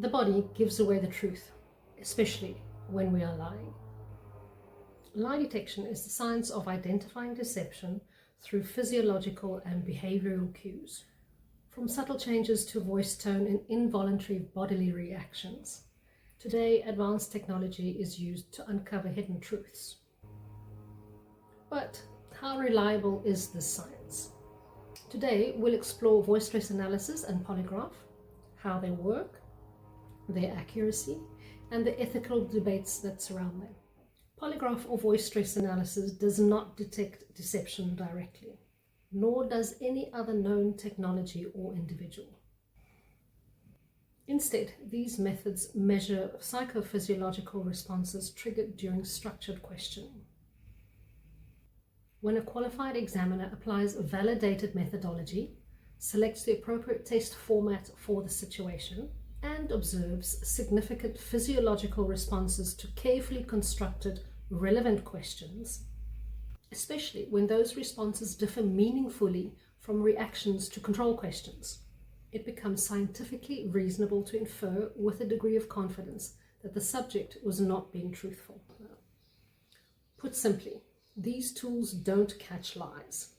The body gives away the truth, especially when we are lying. Lie detection is the science of identifying deception through physiological and behavioral cues, from subtle changes to voice tone and involuntary bodily reactions. Today, advanced technology is used to uncover hidden truths. But how reliable is this science? Today, we'll explore voice stress analysis and polygraph, how they work, their accuracy, and the ethical debates that surround them. Polygraph or voice stress analysis does not detect deception directly, nor does any other known technology or individual. Instead, these methods measure psychophysiological responses triggered during structured questioning. When a qualified examiner applies a validated methodology, selects the appropriate test format for the situation, and observes significant physiological responses to carefully constructed, relevant questions, especially when those responses differ meaningfully from reactions to control questions, it becomes scientifically reasonable to infer with a degree of confidence that the subject was not being truthful. Put simply, these tools don't catch lies.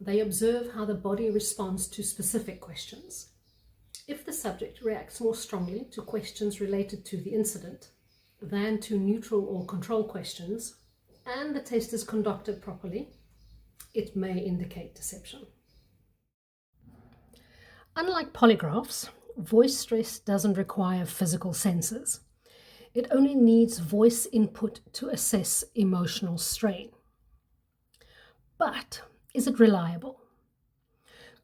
They observe how the body responds to specific questions. If the subject reacts more strongly to questions related to the incident than to neutral or control questions, and the test is conducted properly, it may indicate deception. Unlike polygraphs, voice stress doesn't require physical sensors. It only needs voice input to assess emotional strain. But is it reliable?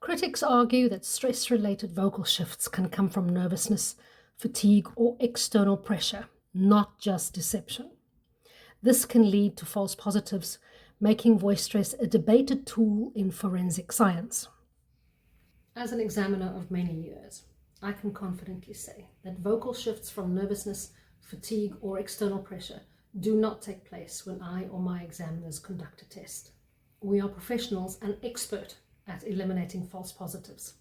Critics argue that stress-related vocal shifts can come from nervousness, fatigue, or external pressure, not just deception. This can lead to false positives, making voice stress a debated tool in forensic science. As an examiner of many years, I can confidently say that vocal shifts from nervousness, fatigue, or external pressure do not take place when I or my examiners conduct a test. We are professionals and expert at eliminating false positives.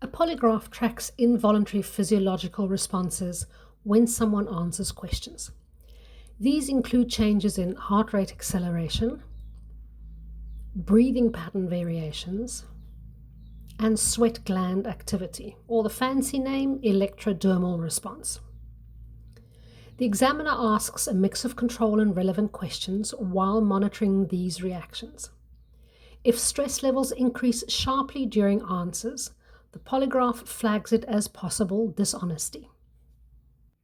A polygraph tracks involuntary physiological responses when someone answers questions. These include changes in heart rate acceleration, breathing pattern variations, and sweat gland activity, or the fancy name, electrodermal response. The examiner asks a mix of control and relevant questions while monitoring these reactions. If stress levels increase sharply during answers, the polygraph flags it as possible dishonesty.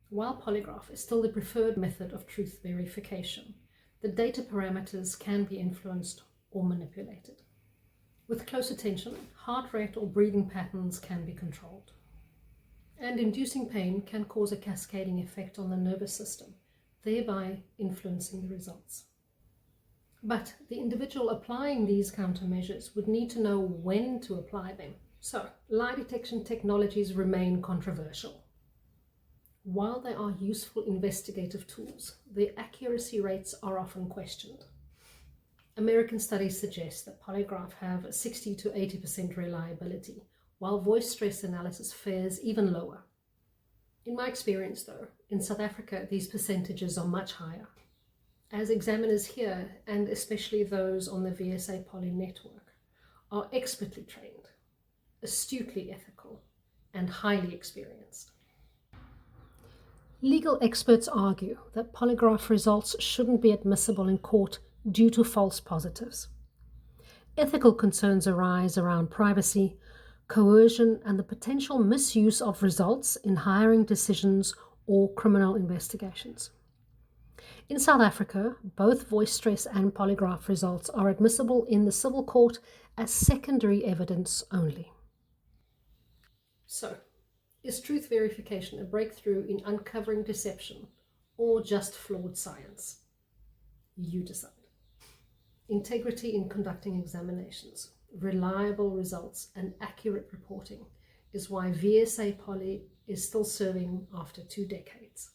While polygraph is still the preferred method of truth verification, the data parameters can be influenced or manipulated. With close attention, heart rate or breathing patterns can be controlled. And inducing pain can cause a cascading effect on the nervous system, thereby influencing the results. But the individual applying these countermeasures would need to know when to apply them. So, lie detection technologies remain controversial. While they are useful investigative tools, their accuracy rates are often questioned. American studies suggest that polygraph have a 60 to 80% reliability, while voice stress analysis fares even lower. In my experience though, in South Africa these percentages are much higher. As examiners here, and especially those on the VSAPOLY network, are expertly trained, astutely ethical, and highly experienced. Legal experts argue that polygraph results shouldn't be admissible in court due to false positives. Ethical concerns arise around privacy, coercion, and the potential misuse of results in hiring decisions or criminal investigations. In South Africa, both voice stress and polygraph results are admissible in the civil court as secondary evidence only. So, is truth verification a breakthrough in uncovering deception or just flawed science? You decide. Integrity in conducting examinations, reliable results, and accurate reporting is why VSAPOLY is still serving after 2 decades.